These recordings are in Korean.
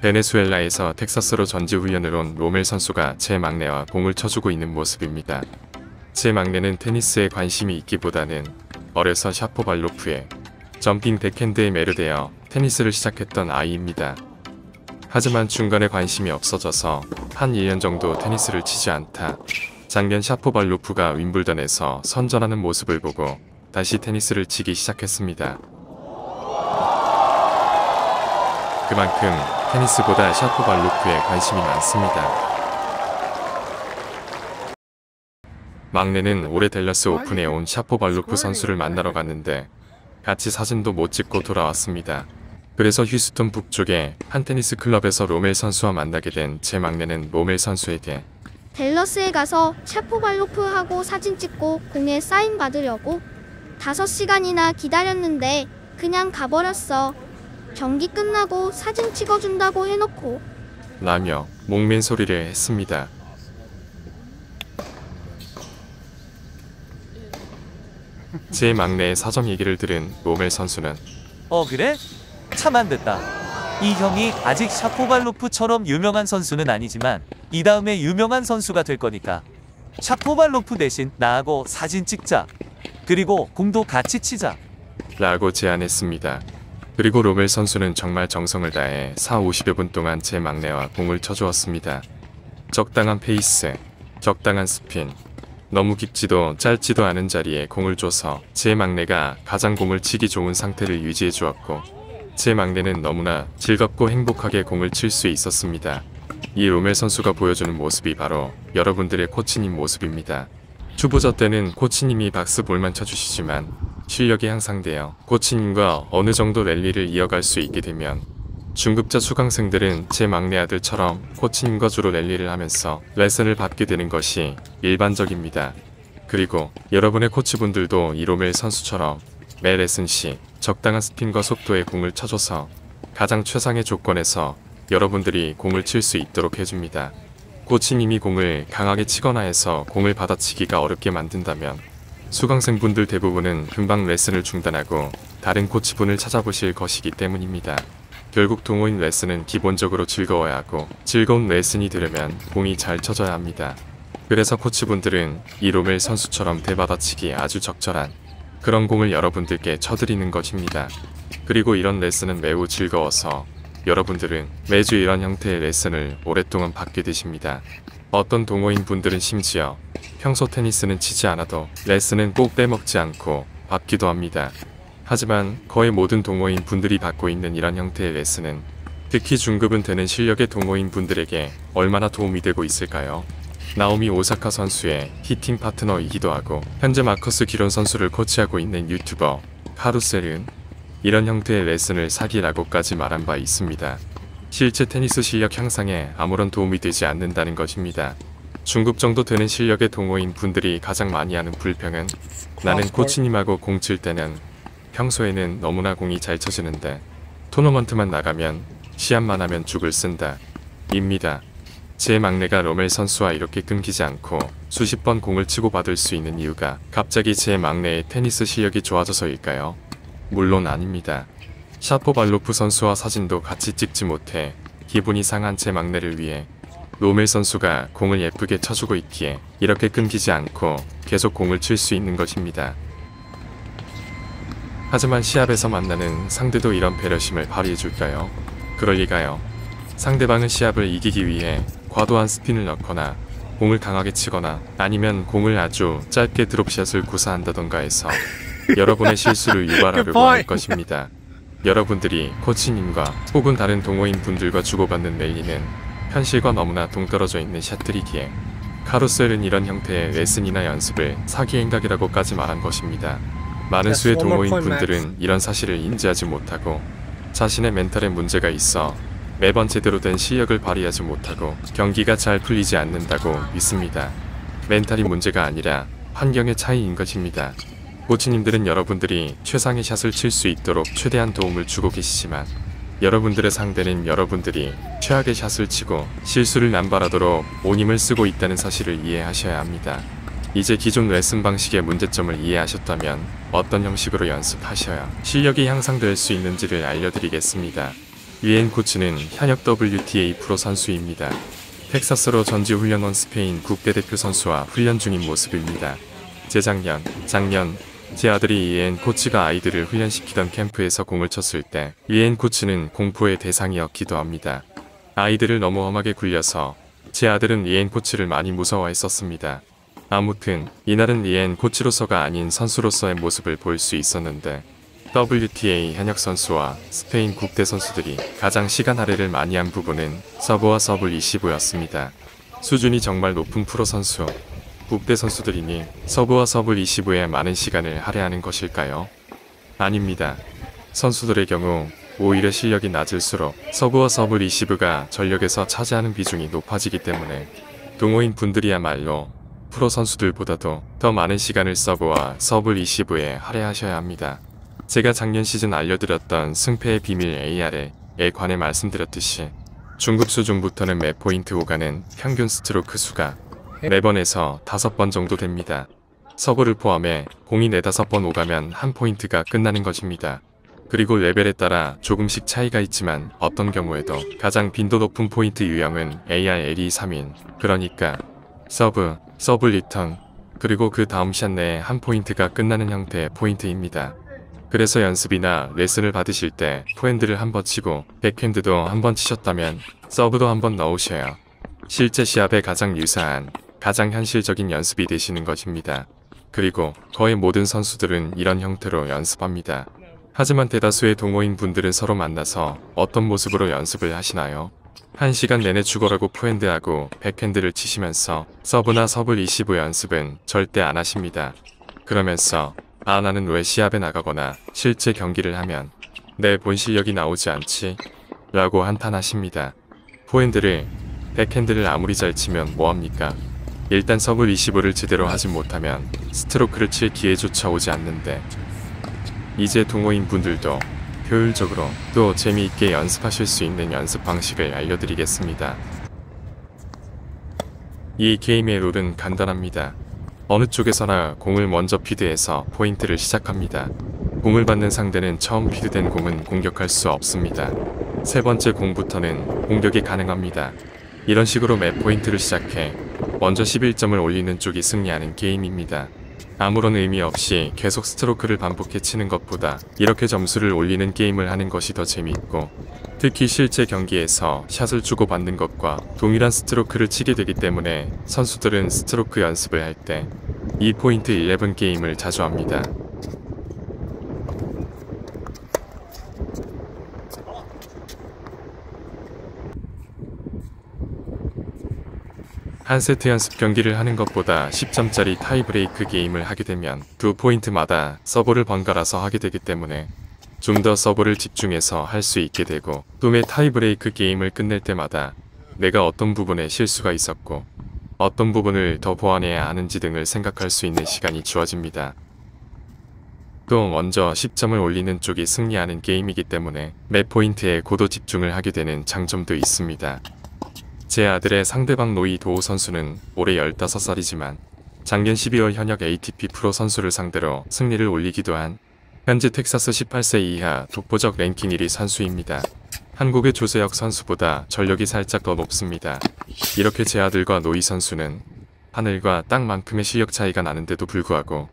베네수엘라에서 텍사스로 전지훈련을 온 로멜 선수가 제 막내와 공을 쳐주고 있는 모습입니다. 제 막내는 테니스에 관심이 있기보다는 어려서 샤포발로프에 점핑 백핸드에 매료되어 테니스를 시작했던 아이입니다. 하지만 중간에 관심이 없어져서 한 1년 정도 테니스를 치지 않다 작년 샤포발로프가 윈블던에서 선전하는 모습을 보고 다시 테니스를 치기 시작했습니다. 그만큼 테니스보다 샤포발로프에 관심이 많습니다. 막내는 올해 댈러스 오픈에 온 샤포발로프 선수를 만나러 갔는데 같이 사진도 못 찍고 돌아왔습니다. 그래서 휴스턴 북쪽의 한 테니스 클럽에서 로멜 선수와 만나게 된 제 막내는 로멜 선수에게 댈러스에 가서 샤포발로프하고 사진 찍고 공에 사인 받으려고 5시간이나 기다렸는데 그냥 가버렸어. 경기 끝나고 사진 찍어준다고 해놓고 라며 목맨 소리를 했습니다. 제 막내의 사정 얘기를 들은 로멜 선수는 그래? 참 안됐다. 이 형이 아직 샤포발로프처럼 유명한 선수는 아니지만 이 다음에 유명한 선수가 될 거니까 샤포발로프 대신 나하고 사진 찍자. 그리고 공도 같이 치자. 라고 제안했습니다. 그리고 로멜 선수는 정말 정성을 다해 40~50여 분 동안 제 막내와 공을 쳐주었습니다. 적당한 페이스, 적당한 스핀, 너무 깊지도 짧지도 않은 자리에 공을 줘서 제 막내가 가장 공을 치기 좋은 상태를 유지해 주었고 제 막내는 너무나 즐겁고 행복하게 공을 칠 수 있었습니다. 이 로멜 선수가 보여주는 모습이 바로 여러분들의 코치님 모습입니다. 초보자 때는 코치님이 박스볼만 쳐주시지만 실력이 향상되어 코치님과 어느 정도 랠리를 이어갈 수 있게 되면 중급자 수강생들은 제 막내 아들처럼 코치님과 주로 랠리를 하면서 레슨을 받게 되는 것이 일반적입니다. 그리고 여러분의 코치분들도 이 로멜 선수처럼 매 레슨 시 적당한 스핀과 속도의 공을 쳐줘서 가장 최상의 조건에서 여러분들이 공을 칠 수 있도록 해줍니다. 코치님이 공을 강하게 치거나 해서 공을 받아치기가 어렵게 만든다면 수강생분들 대부분은 금방 레슨을 중단하고 다른 코치분을 찾아보실 것이기 때문입니다. 결국 동호인 레슨은 기본적으로 즐거워야 하고 즐거운 레슨이 되려면 공이 잘 쳐져야 합니다. 그래서 코치분들은 이 로멜 선수처럼 대받아치기에 아주 적절한 그런 공을 여러분들께 쳐드리는 것입니다. 그리고 이런 레슨은 매우 즐거워서 여러분들은 매주 이런 형태의 레슨을 오랫동안 받게 되십니다. 어떤 동호인 분들은 심지어 평소 테니스는 치지 않아도 레슨은 꼭 빼먹지 않고 받기도 합니다. 하지만 거의 모든 동호인 분들이 받고 있는 이런 형태의 레슨은 특히 중급은 되는 실력의 동호인 분들에게 얼마나 도움이 되고 있을까요? 나오미 오사카 선수의 히팅 파트너이기도 하고 현재 마커스 기론 선수를 코치하고 있는 유튜버 카루셀은 이런 형태의 레슨을 사기라고까지 말한 바 있습니다. 실제 테니스 실력 향상에 아무런 도움이 되지 않는다는 것입니다. 중급 정도 되는 실력의 동호인 분들이 가장 많이 하는 불평은 나는 코치님하고 공 칠 때는 평소에는 너무나 공이 잘 쳐지는데 토너먼트만 나가면 시합만 하면 죽을 쓴다 입니다. 제 막내가 로멜 선수와 이렇게 끊기지 않고 수십 번 공을 치고 받을 수 있는 이유가 갑자기 제 막내의 테니스 실력이 좋아져서일까요? 물론 아닙니다. 샤포발로프 선수와 사진도 같이 찍지 못해 기분이 상한 제 막내를 위해 로멜 선수가 공을 예쁘게 쳐주고 있기에 이렇게 끊기지 않고 계속 공을 칠 수 있는 것입니다. 하지만 시합에서 만나는 상대도 이런 배려심을 발휘해줄까요? 그럴 리가요. 상대방은 시합을 이기기 위해 과도한 스핀을 넣거나 공을 강하게 치거나 아니면 공을 아주 짧게 드롭샷을 구사한다던가 해서 여러분의 실수를 유발하려고 할 것입니다. 여러분들이 코치님과 혹은 다른 동호인 분들과 주고받는 랠리는 현실과 너무나 동떨어져 있는 샷들이기에 카루셀은 이런 형태의 레슨이나 연습을 사기 행각이라고까지 말한 것입니다. 많은 수의 동호인 분들은 이런 사실을 인지하지 못하고 자신의 멘탈에 문제가 있어 매번 제대로 된 실력을 발휘하지 못하고 경기가 잘 풀리지 않는다고 믿습니다. 멘탈이 문제가 아니라 환경의 차이인 것입니다. 코치님들은 여러분들이 최상의 샷을 칠 수 있도록 최대한 도움을 주고 계시지만 여러분들의 상대는 여러분들이 최악의 샷을 치고 실수를 남발하도록 온 힘을 쓰고 있다는 사실을 이해하셔야 합니다. 이제 기존 레슨 방식의 문제점을 이해하셨다면 어떤 형식으로 연습하셔야 실력이 향상될 수 있는지를 알려드리겠습니다. 위엔 코치는 현역 WTA 프로 선수입니다. 텍사스로 전지훈련원 스페인 국대대표 선수와 훈련 중인 모습입니다. 재작년, 작년 제 아들이 위엔 코치가 아이들을 훈련시키던 캠프에서 공을 쳤을 때 위엔 코치는 공포의 대상이었기도 합니다. 아이들을 너무 험하게 굴려서 제 아들은 위엔 코치를 많이 무서워했었습니다. 아무튼 이날은 위엔 코치로서가 아닌 선수로서의 모습을 볼 수 있었는데 WTA 현역 선수와 스페인 국대 선수들이 가장 시간 할애를 많이 한 부분은 서브와 서브 리시브였습니다. 수준이 정말 높은 프로 선수, 국대 선수들이니 서브와 서브 리시브에 많은 시간을 할애하는 것일까요? 아닙니다. 선수들의 경우 오히려 실력이 낮을수록 서브와 서브 리시브가 전력에서 차지하는 비중이 높아지기 때문에 동호인 분들이야말로 프로 선수들보다도 더 많은 시간을 서브와 서브 리시브에 할애하셔야 합니다. 제가 작년 시즌 알려드렸던 승패의 비밀 AR에 관해 말씀드렸듯이 중급 수준부터는 매 포인트 오가는 평균 스트로크 수가 4번에서 5번 정도 됩니다. 서브를 포함해 공이 4-5번 오가면 한 포인트가 끝나는 것입니다. 그리고 레벨에 따라 조금씩 차이가 있지만 어떤 경우에도 가장 빈도 높은 포인트 유형은 ARL이 3인 그러니까 서브 리턴 그리고 그 다음 샷 내에 한 포인트가 끝나는 형태의 포인트입니다. 그래서 연습이나 레슨을 받으실 때 포핸드를 한번 치고 백핸드도 한번 치셨다면 서브도 한번 넣으셔야 실제 시합에 가장 유사한 가장 현실적인 연습이 되시는 것입니다. 그리고 거의 모든 선수들은 이런 형태로 연습합니다. 하지만 대다수의 동호인 분들은 서로 만나서 어떤 모습으로 연습을 하시나요? 1시간 내내 죽어라고 포핸드하고 백핸드를 치시면서 서브나 서브 리시브 연습은 절대 안 하십니다. 그러면서 나는 왜 시합에 나가거나 실제 경기를 하면 내 본 실력이 나오지 않지? 라고 한탄하십니다. 포핸드를 백핸드를 아무리 잘 치면 뭐합니까? 일단 서브 리시브를 제대로 하지 못하면 스트로크를 칠 기회조차 오지 않는데 이제 동호인 분들도 효율적으로 또 재미있게 연습하실 수 있는 연습 방식을 알려드리겠습니다. 이 게임의 룰은 간단합니다. 어느 쪽에서나 공을 먼저 피드해서 포인트를 시작합니다. 공을 받는 상대는 처음 피드된 공은 공격할 수 없습니다. 세 번째 공부터는 공격이 가능합니다. 이런 식으로 매 포인트를 시작해 먼저 11점을 올리는 쪽이 승리하는 게임입니다. 아무런 의미 없이 계속 스트로크를 반복해 치는 것보다 이렇게 점수를 올리는 게임을 하는 것이 더 재미있고 특히 실제 경기에서 샷을 주고받는 것과 동일한 스트로크를 치게 되기 때문에 선수들은 스트로크 연습을 할 때 이 포인트 11 게임을 자주 합니다. 한 세트 연습 경기를 하는 것보다 10점짜리 타이브레이크 게임을 하게 되면 두 포인트마다 서브를 번갈아서 하게 되기 때문에 좀 더 서브를 집중해서 할 수 있게 되고 또 매 타이브레이크 게임을 끝낼 때마다 내가 어떤 부분에 실수가 있었고 어떤 부분을 더 보완해야 하는지 등을 생각할 수 있는 시간이 주어집니다. 또 먼저 10점을 올리는 쪽이 승리하는 게임이기 때문에 매 포인트에 고도 집중을 하게 되는 장점도 있습니다. 제 아들의 상대방 노이 도우 선수는 올해 15살이지만 작년 12월 현역 ATP 프로 선수를 상대로 승리를 올리기도 한 현재 텍사스 18세 이하 독보적 랭킹 1위 선수입니다. 한국의 조세혁 선수보다 전력이 살짝 더 높습니다. 이렇게 제 아들과 노이 선수는 하늘과 땅만큼의 실력 차이가 나는데도 불구하고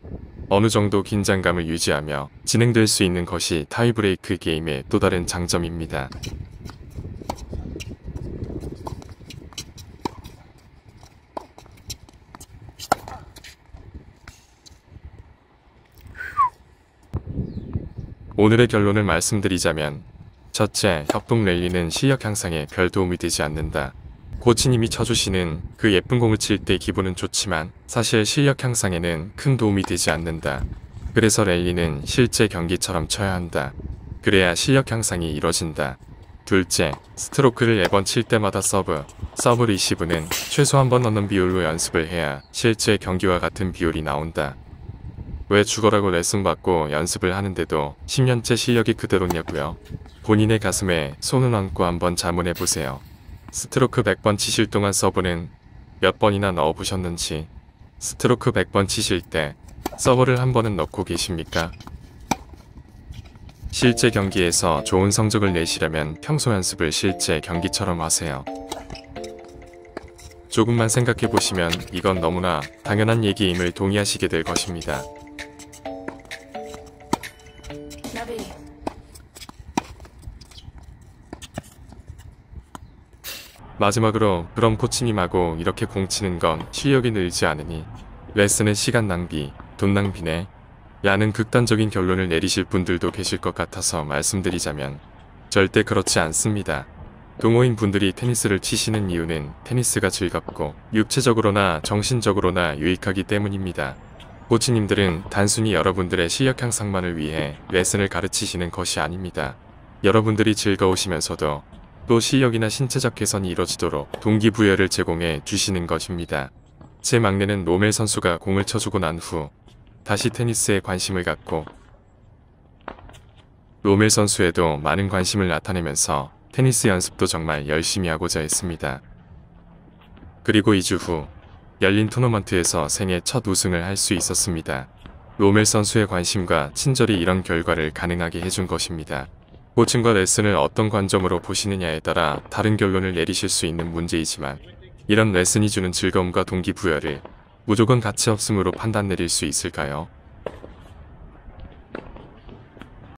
어느 정도 긴장감을 유지하며 진행될 수 있는 것이 타이브레이크 게임의 또 다른 장점입니다. 오늘의 결론을 말씀드리자면 첫째, 협동 랠리는 실력 향상에 별 도움이 되지 않는다. 코치님이 쳐주시는 그 예쁜 공을 칠 때 기분은 좋지만 사실 실력 향상에는 큰 도움이 되지 않는다. 그래서 랠리는 실제 경기처럼 쳐야 한다. 그래야 실력 향상이 이뤄진다. 둘째, 스트로크를 4번 칠 때마다 서브 리시브는 최소 한 번 넣는 비율로 연습을 해야 실제 경기와 같은 비율이 나온다. 왜 죽어라고 레슨 받고 연습을 하는데도 10년째 실력이 그대로냐고요? 본인의 가슴에 손을 얹고 한번 자문해보세요. 스트로크 100번 치실 동안 서브는 몇 번이나 넣어보셨는지, 스트로크 100번 치실 때 서브를 한 번은 넣고 계십니까? 실제 경기에서 좋은 성적을 내시려면 평소 연습을 실제 경기처럼 하세요. 조금만 생각해 보시면 이건 너무나 당연한 얘기임을 동의하시게 될 것입니다. 마지막으로 그럼 코치님하고 이렇게 공치는 건 실력이 늘지 않으니 레슨은 시간 낭비, 돈 낭비네 라는 극단적인 결론을 내리실 분들도 계실 것 같아서 말씀드리자면 절대 그렇지 않습니다. 동호인 분들이 테니스를 치시는 이유는 테니스가 즐겁고 육체적으로나 정신적으로나 유익하기 때문입니다. 코치님들은 단순히 여러분들의 실력 향상만을 위해 레슨을 가르치시는 것이 아닙니다. 여러분들이 즐거우시면서도 또 실력이나 신체적 개선이 이뤄지도록 동기부여를 제공해 주시는 것입니다. 제 막내는 로멜 선수가 공을 쳐주고 난 후 다시 테니스에 관심을 갖고 로멜 선수에도 많은 관심을 나타내면서 테니스 연습도 정말 열심히 하고자 했습니다. 그리고 2주 후 열린 토너먼트에서 생애 첫 우승을 할 수 있었습니다. 로멜 선수의 관심과 친절이 이런 결과를 가능하게 해준 것입니다. 코칭과 레슨을 어떤 관점으로 보시느냐에 따라 다른 결론을 내리실 수 있는 문제이지만 이런 레슨이 주는 즐거움과 동기부여를 무조건 가치 없음으로 판단 내릴 수 있을까요?